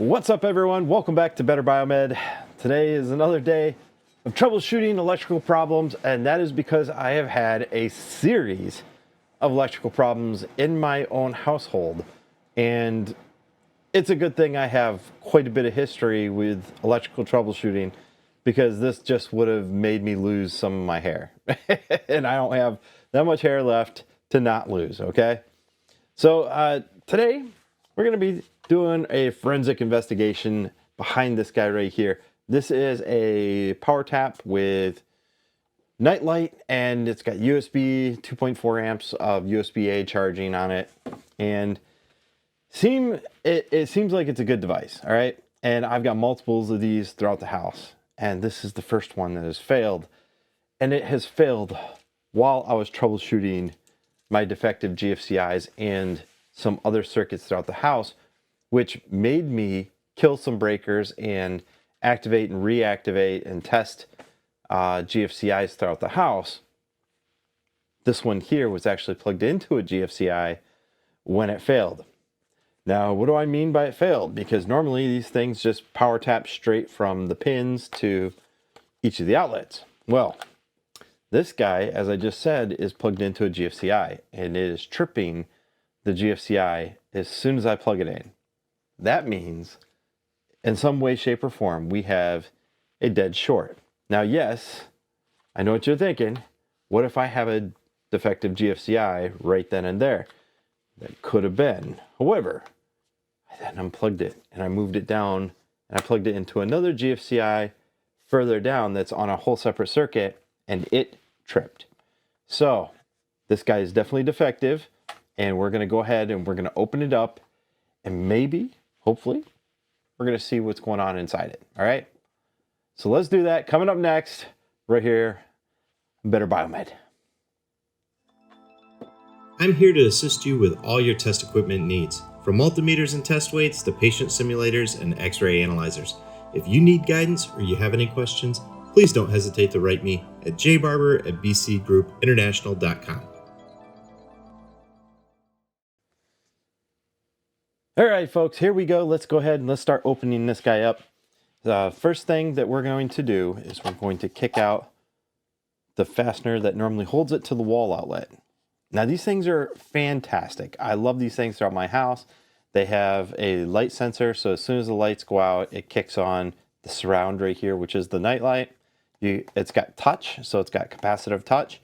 What's up, everyone? Welcome back to Better Biomed. Today is another day of troubleshooting electrical problems, and that is because I have had a series of electrical problems in my own household. And it's a good thing I have quite a bit of history with electrical troubleshooting, because this just would have made me lose some of my hair. And I don't have that much hair left to not lose, okay? So today we're going to be doing a forensic investigation behind this guy right here. This is a power tap with night light, and it's got USB 2.4 amps of USB-A charging on it. And it seems like it's a good device, all right? And I've got multiples of these throughout the house. And this is the first one that has failed. And it has failed while I was troubleshooting my defective GFCIs and some other circuits throughout the house, which made me kill some breakers and activate and reactivate and test GFCIs throughout the house. This one here was actually plugged into a GFCI when it failed. Now, what do I mean by it failed? Because normally these things just power tap straight from the pins to each of the outlets. Well, this guy, as I just said, is plugged into a GFCI, and it is tripping the GFCI as soon as I plug it in. That means, in some way, shape, or form, we have a dead short. Now, yes, I know what you're thinking. What if I have a defective GFCI right then and there? That could have been. However, I then unplugged it, and I moved it down, and I plugged it into another GFCI further down that's on a whole separate circuit, and it tripped. So, this guy is definitely defective, and we're going to go ahead and we're going to open it up, and maybe, hopefully, we're going to see what's going on inside it. All right? So let's do that. Coming up next, right here, Better Biomed. I'm here to assist you with all your test equipment needs, from multimeters and test weights to patient simulators and x-ray analyzers. If you need guidance or you have any questions, please don't hesitate to write me at jbarber@bcgroupinternational.com. All right, folks, here we go. Let's go ahead and let's start opening this guy up. The first thing that we're going to do is we're going to kick out the fastener that normally holds it to the wall outlet. Now, these things are fantastic. I love these things throughout my house. They have a light sensor, so as soon as the lights go out, it kicks on the surround right here, which is the night light. It's got touch, so it's got capacitive touch,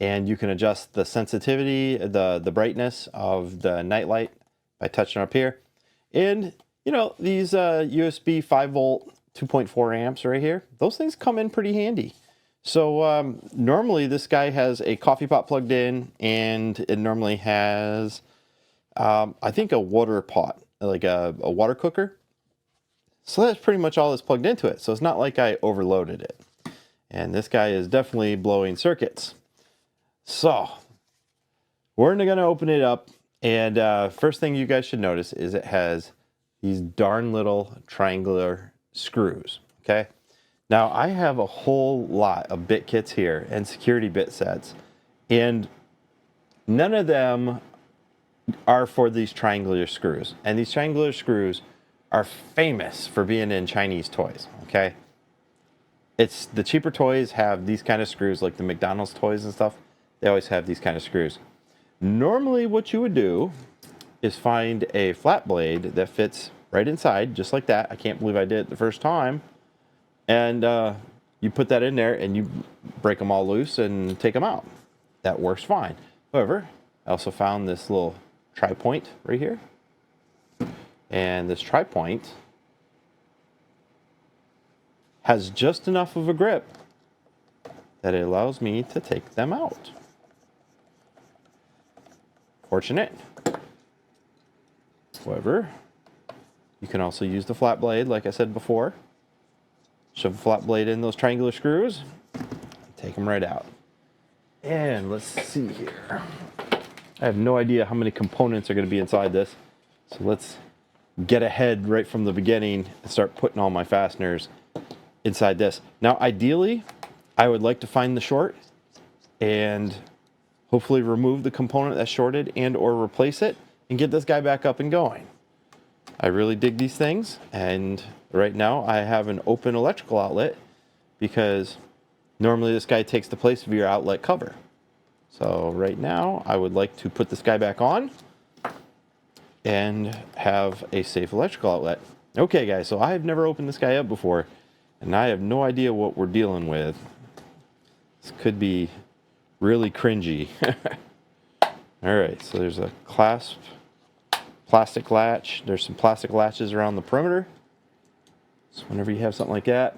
and you can adjust the sensitivity, the brightness of the night light by touching up here. And, you know, these USB 5-volt 2.4 amps right here, those things come in pretty handy. So normally this guy has a coffee pot plugged in, and it normally has, I think, a water pot, like a water cooker. So that's pretty much all that's plugged into it. So it's not like I overloaded it. And this guy is definitely blowing circuits. So we're going to open it up. And first thing you guys should notice is it has these darn little triangular screws, okay? Now, I have a whole lot of bit kits here and security bit sets, and none of them are for these triangular screws. And these triangular screws are famous for being in Chinese toys, okay? It's the cheaper toys have these kind of screws, like the McDonald's toys and stuff. They always have these kind of screws. Normally what you would do is find a flat blade that fits right inside, just like that. I can't believe I did it the first time. And you put that in there and you break them all loose and take them out. That works fine. However, I also found this little tri-point right here. And this tri-point has just enough of a grip that it allows me to take them out. Fortunate. However, you can also use the flat blade, like I said before. Shove a flat blade in those triangular screws, take them right out. And let's see here. I have no idea how many components are going to be inside this. So let's get ahead right from the beginning and start putting all my fasteners inside this. Now, ideally, I would like to find the short and hopefully remove the component that's shorted and or replace it and get this guy back up and going. I really dig these things, and right now I have an open electrical outlet because normally this guy takes the place of your outlet cover. So right now I would like to put this guy back on and have a safe electrical outlet. Okay guys, so I've never opened this guy up before and I have no idea what we're dealing with. This could be really cringy. All right, so there's a clasp plastic latch. There's some plastic latches around the perimeter. So whenever you have something like that,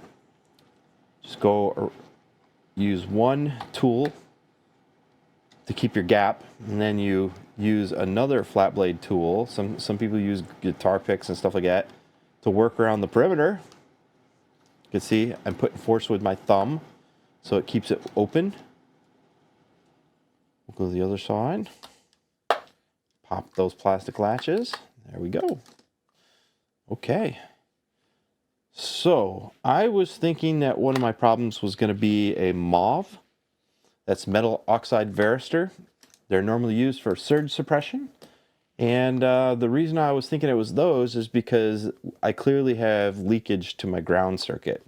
just go use one tool to keep your gap, and then you use another flat blade tool. Some people use guitar picks and stuff like that to work around the perimeter. You can see I'm putting force with my thumb so it keeps it open. We'll go to the other side. Pop those plastic latches. There we go. Okay. So I was thinking that one of my problems was going to be a MOV. That's metal oxide varistor. They're normally used for surge suppression. And the reason I was thinking it was those is because I clearly have leakage to my ground circuit.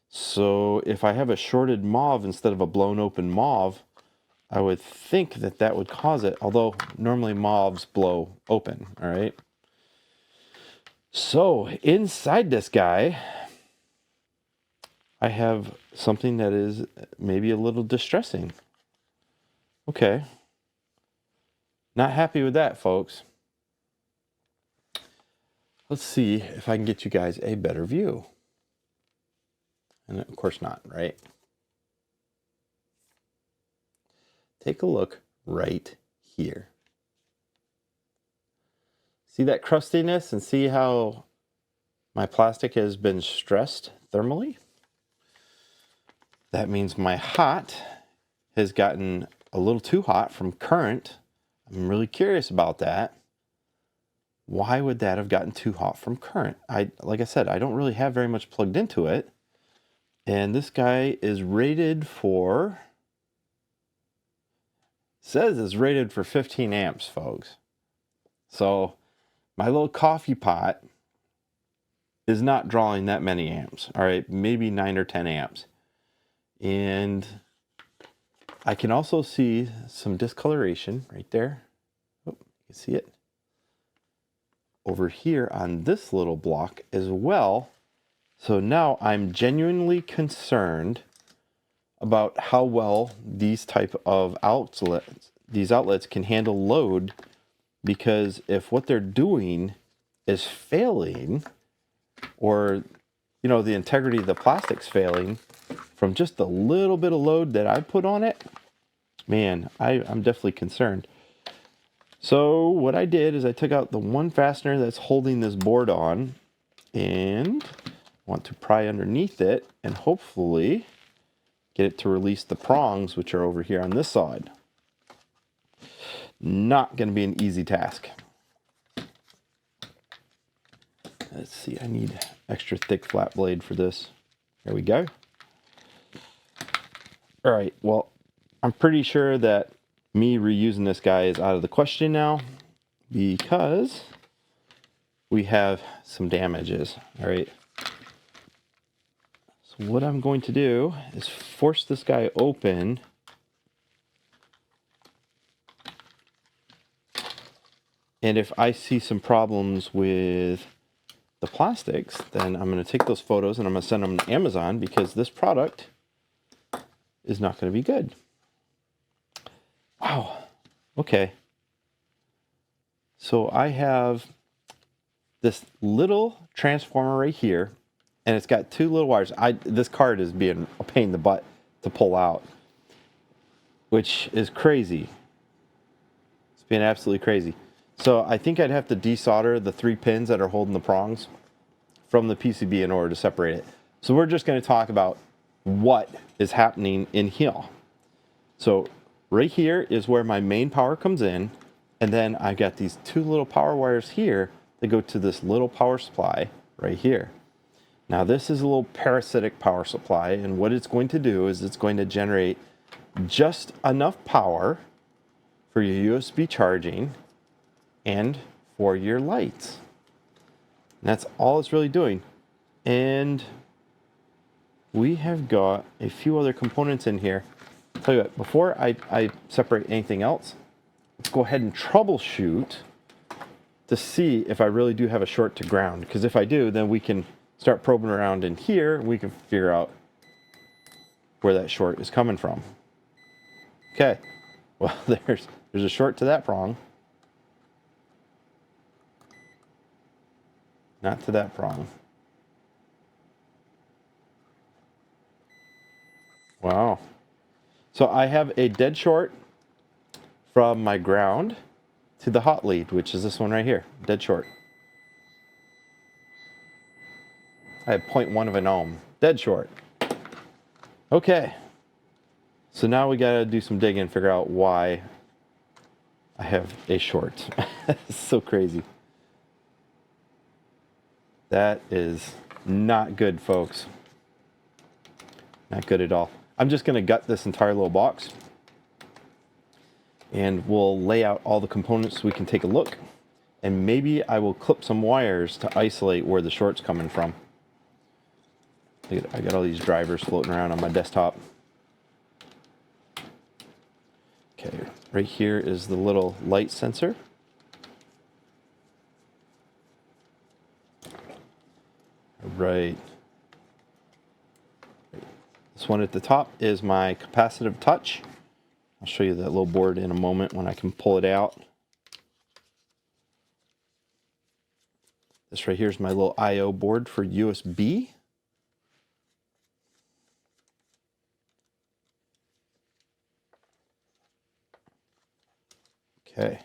So if I have a shorted MOV instead of a blown open MOV, I would think that that would cause it, although normally MOVs blow open, all right? So inside this guy, I have something that is maybe a little distressing. Okay. Not happy with that, folks. Let's see if I can get you guys a better view. And of course not, right? Take a look right here. See that crustiness and see how my plastic has been stressed thermally? That means my hot has gotten a little too hot from current. I'm really curious about that. Why would that have gotten too hot from current? Like I said, I don't really have very much plugged into it. And this guy is rated for, says it's rated for 15 amps, folks. So my little coffee pot is not drawing that many amps. All right, maybe 9 or 10 amps. And I can also see some discoloration right there. Oh, you can see it. Over here on this little block as well. So now I'm genuinely concerned about how well these type of outlets can handle load, because if what they're doing is failing, or the integrity of the plastic's failing from just a little bit of load that I put on it, man, I'm definitely concerned. So what I did is I took out the one fastener that's holding this board on and want to pry underneath it and hopefully get it to release the prongs, which are over here on this side. Not going to be an easy task. Let's see, I need extra thick flat blade for this. There we go. All right, well, I'm pretty sure that me reusing this guy is out of the question now because we have some damages, all right? So what I'm going to do is force this guy open. And if I see some problems with the plastics, then I'm going to take those photos and I'm going to send them to Amazon, because this product is not going to be good. Wow. Okay. So I have this little transformer right here, and it's got two little wires. This card is being a pain in the butt to pull out, which is crazy. It's being absolutely crazy. So I think I'd have to desolder the 3 pins that are holding the prongs from the PCB in order to separate it. So we're just going to talk about what is happening in here. So right here is where my main power comes in, and then I've got these 2 little power wires here that go to this little power supply right here. Now this is a little parasitic power supply, and what it's going to do is it's going to generate just enough power for your USB charging and for your lights. And that's all it's really doing. And we have got a few other components in here. I'll tell you what, before I separate anything else, let's go ahead and troubleshoot to see if I really do have a short to ground. Because if I do, then we can start probing around in here. We can figure out where that short is coming from. Okay, well, there's a short to that prong. Not to that prong. Wow. So I have a dead short from my ground to the hot lead, which is this one right here, dead short. I have 0.1 of an ohm, dead short. Okay, so now we gotta do some digging and figure out why I have a short. It's so crazy. That is not good, folks. Not good at all. I'm just gonna gut this entire little box and we'll lay out all the components so we can take a look. And maybe I will clip some wires to isolate where the short's coming from. I got all these drivers floating around on my desktop. Okay, right here is the little light sensor. Right. This one at the top is my capacitive touch. I'll show you that little board in a moment when I can pull it out. This right here is my little I/O board for USB. Okay.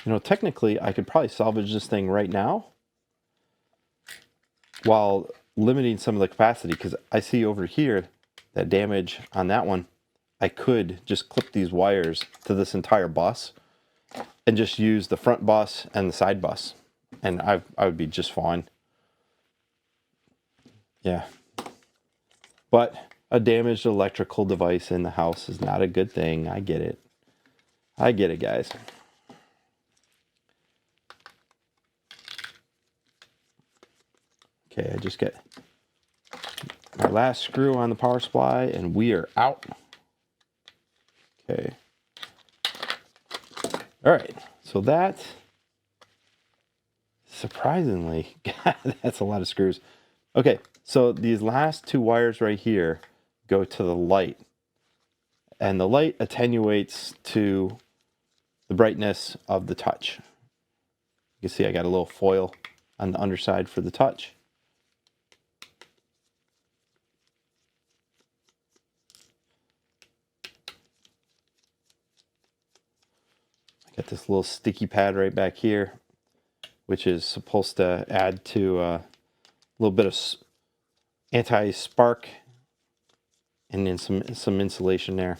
You know, technically, I could probably salvage this thing right now while limiting some of the capacity, because I see over here that damage on that one. I could just clip these wires to this entire bus and just use the front bus and the side bus, and I would be just fine. Yeah. But a damaged electrical device in the house is not a good thing. I get it. I get it, guys. Okay, I just get my last screw on the power supply and we are out. Okay. All right, so that, surprisingly, God, that's a lot of screws. Okay, so these last two wires right here go to the light. And the light attenuates to the brightness of the touch. You can see I got a little foil on the underside for the touch. I got this little sticky pad right back here, which is supposed to add to a little bit of anti-spark and then some insulation there.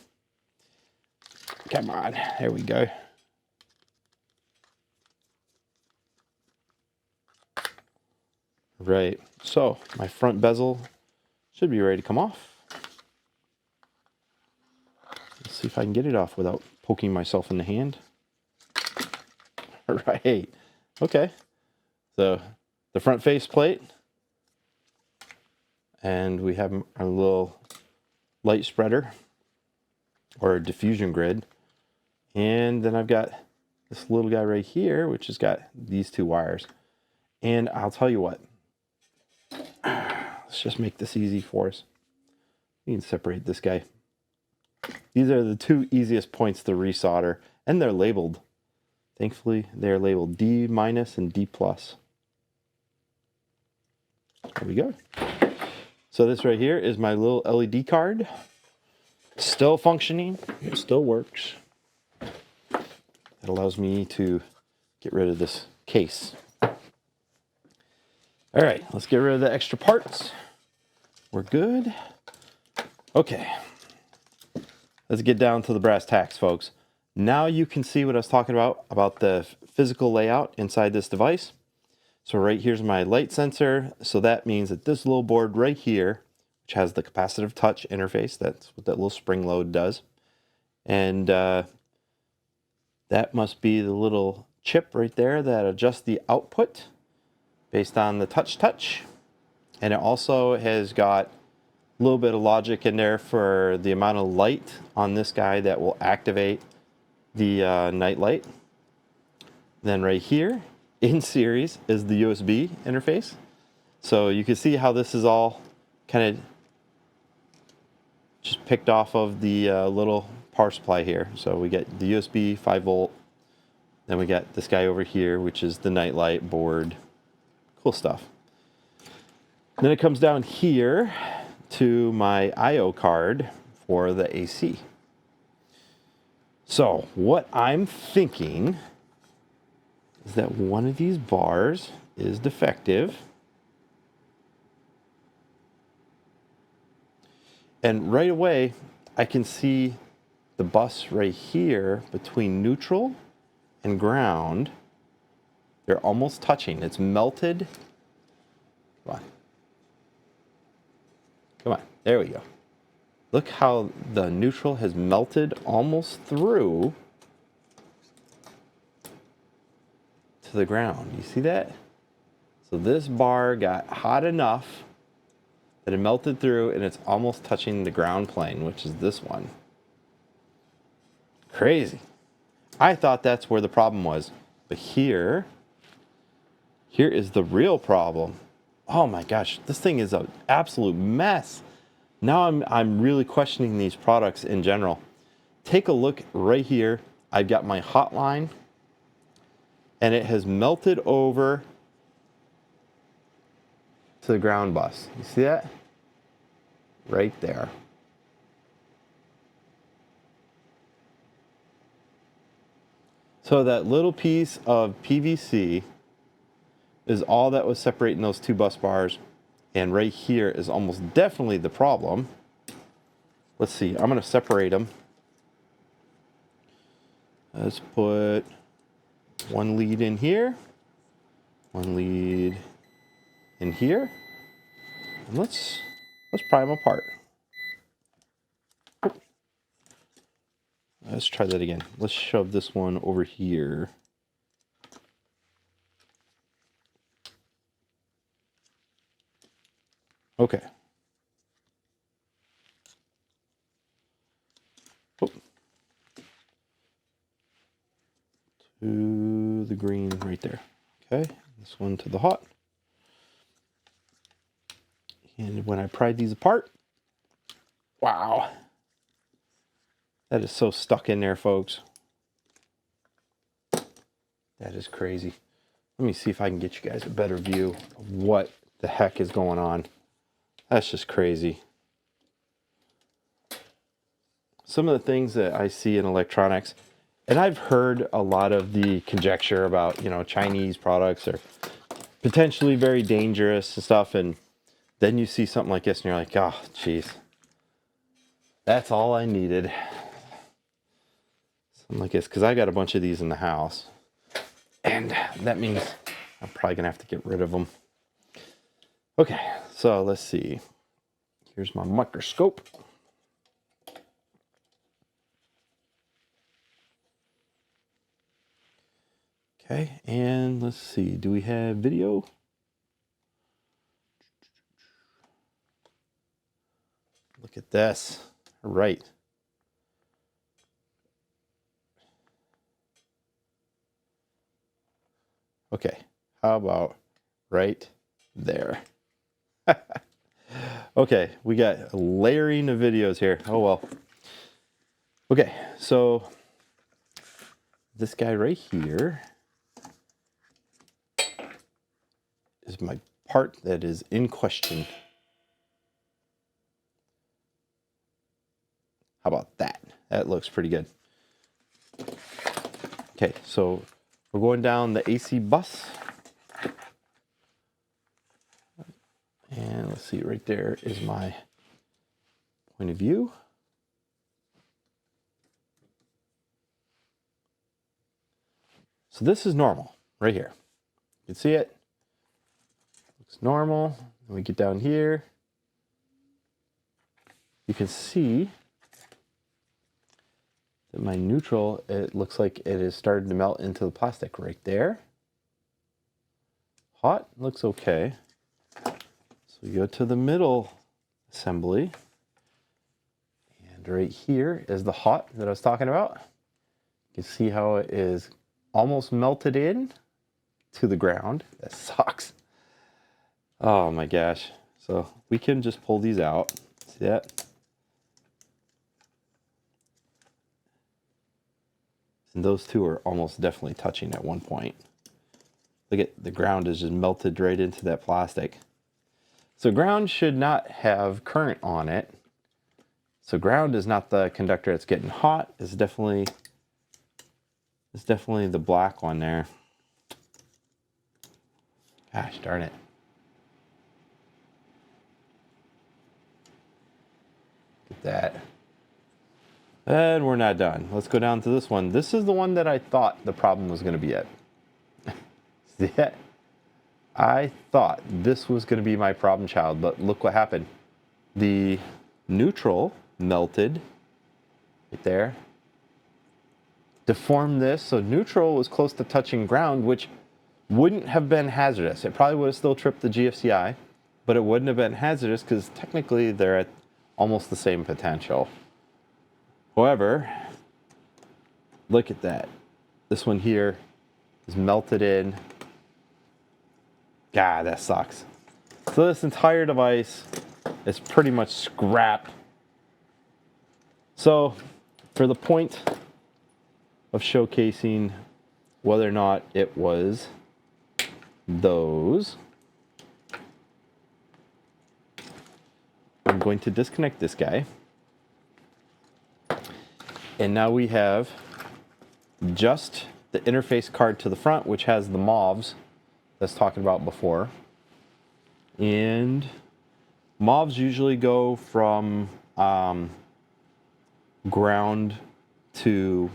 Come on, there we go. Right, so my front bezel should be ready to come off. Let's see if I can get it off without poking myself in the hand. Right, okay. So the front face plate, and we have our little light spreader or diffusion grid. And then I've got this little guy right here, which has got these two wires. And I'll tell you what, let's just make this easy for us. We can separate this guy. These are the two easiest points to resolder, and they're labeled. Thankfully, they're labeled D- and D+. There we go. So this right here is my little LED card. Still functioning, it still works. It allows me to get rid of this case. All right, let's get rid of the extra parts. We're good. Okay, let's get down to the brass tacks, folks. Now you can see what I was talking about the physical layout inside this device. So right here's my light sensor. So that means that this little board right here, which has the capacitive touch interface, that's what that little spring load does. And that must be the little chip right there that adjusts the output based on the touch. And it also has got a little bit of logic in there for the amount of light on this guy that will activate the night light. Then right here in series is the USB interface. So you can see how this is all kind of just picked off of the little power supply here. So we get the USB 5-volt. Then we got this guy over here, which is the night light board. Cool stuff. Then it comes down here to my I/O card for the AC. So what I'm thinking is that one of these bars is defective. And right away, I can see the bus right here between neutral and ground. They're almost touching. It's melted. Come on. Come on. There we go. Look how the neutral has melted almost through to the ground. You see that? So this bar got hot enough that it melted through and it's almost touching the ground plane, which is this one. Crazy. I thought that's where the problem was. But here is the real problem. Oh my gosh, this thing is an absolute mess. Now I'm really questioning these products in general. Take a look right here. I've got my hotline and it has melted over to the ground bus. You see that? Right there. So that little piece of PVC is all that was separating those two bus bars. And right here is almost definitely the problem. Let's see, I'm going to separate them. Let's put one lead in here, one lead in here, and let's pry them apart. Let's try that again. Let's shove this one over here. Okay. Oh. To the green right there. Okay, this one to the hot. And when I pried these apart, wow. That is so stuck in there, folks. That is crazy. Let me see if I can get you guys a better view of what the heck is going on. That's just crazy. Some of the things that I see in electronics, and I've heard a lot of the conjecture about, Chinese products are potentially very dangerous and stuff, and then you see something like this and you're like, oh, geez. That's all I needed. Something like this, because I got a bunch of these in the house. And that means I'm probably going to have to get rid of them. Okay, so let's see. Here's my microscope. Okay, and let's see. Do we have video? Look at this. All right. Okay, how about right there? Okay, we got a layering of videos here. Oh well. Okay, so this guy right here is my part that is in question. How about that? That looks pretty good. Okay, so we're going down the AC bus. And let's see, right there is my point of view. So this is normal right here. You can see it. Looks normal. When we get down here, you can see my neutral, it looks like it has started to melt into the plastic right there. Hot, looks okay. So we go to the middle assembly. And right here is the hot that I was talking about. You can see how it is almost melted in to the ground. That sucks. Oh my gosh. So we can just pull these out. See that? And those two are almost definitely touching at one point. Look at the ground is just melted right into that plastic. So ground should not have current on it. So ground is not the conductor that's getting hot. It's definitely the black one there. Gosh darn it. Get that. And we're not done. Let's go down to this one. This is the one that I thought the problem was going to be at. See that? I thought this was going to be my problem child, but look what happened. The neutral melted right there. Deformed this, so neutral was close to touching ground, which wouldn't have been hazardous. It probably would have still tripped the GFCI, but it wouldn't have been hazardous because technically they're at almost the same potential. However, look at that. This one here is melted in. God, that sucks. So this entire device is pretty much scrap. So for the point of showcasing whether or not it was those, I'm going to disconnect this guy. And now we have just the interface card to the front, which has the MOVs that's talking about before. And MOVs usually go from ground to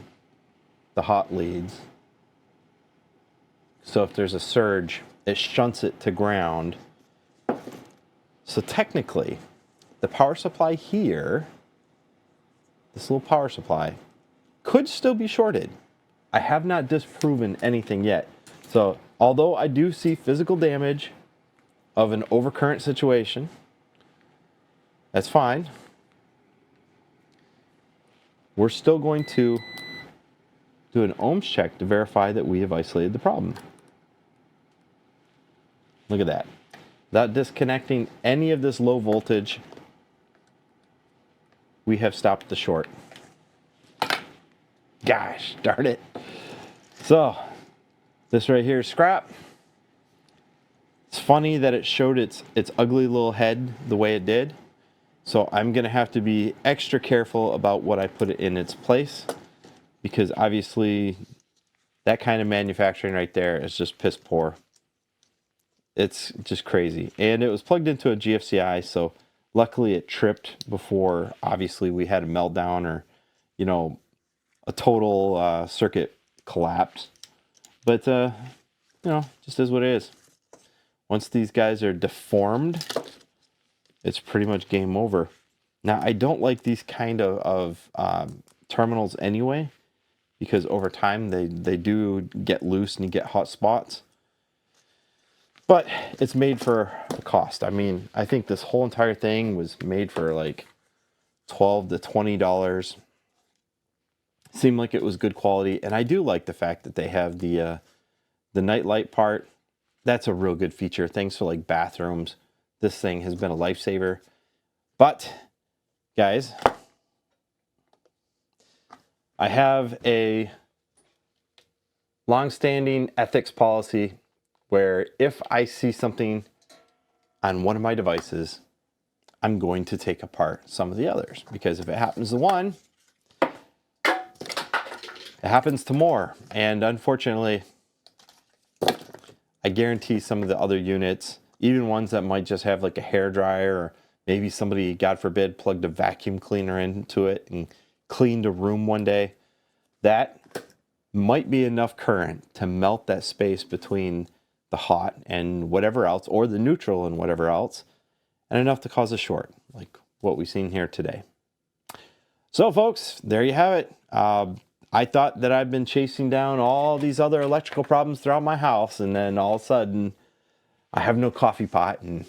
the hot leads. So if there's a surge, it shunts it to ground. So technically, the power supply here, this little power supply, could still be shorted. I have not disproven anything yet. So although I do see physical damage of an overcurrent situation, that's fine. We're still going to do an ohms check to verify that we have isolated the problem. Look at that. Without disconnecting any of this low voltage, we have stopped the short. Gosh darn it. So this right here is scrap. It's funny that it showed its ugly little head the way it did. So I'm going to have to be extra careful about what I put in its place, because obviously that kind of manufacturing right there is just piss poor. It's just crazy. And it was plugged into a GFCI, so luckily it tripped before obviously we had a meltdown or, you know, a total circuit collapse. But, you know, just is what it is. Once these guys are deformed, it's pretty much game over. Now, I don't like these kind of terminals anyway, because over time they do get loose and you get hot spots. But it's made for the cost. I mean, I think this whole entire thing was made for like $12 to $20. Seemed like it was good quality, and I do like the fact that they have the night light part. That's a real good feature. Thanks for like bathrooms. This thing has been a lifesaver. But guys, I have a long-standing ethics policy where if I see something on one of my devices, I'm going to take apart some of the others, because if it happens to one, it happens to more. And unfortunately, I guarantee some of the other units, even ones that might just have like a hair dryer, or maybe somebody, God forbid, plugged a vacuum cleaner into it and cleaned a room one day, that might be enough current to melt that space between the hot and whatever else, or the neutral and whatever else, and enough to cause a short, like what we've seen here today. So, folks, there you have it. I thought that I've been chasing down all these other electrical problems throughout my house, and then all of a sudden, I have no coffee pot. And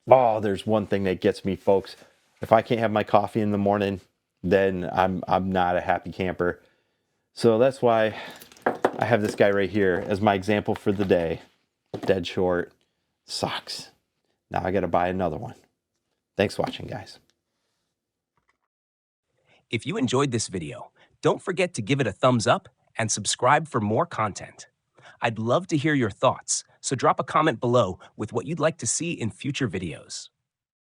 there's one thing that gets me, folks. If I can't have my coffee in the morning, then I'm not a happy camper. So that's why I have this guy right here as my example for the day. Dead short. Sucks. Now I got to buy another one. Thanks for watching, guys. If you enjoyed this video, don't forget to give it a thumbs up and subscribe for more content. I'd love to hear your thoughts, so drop a comment below with what you'd like to see in future videos.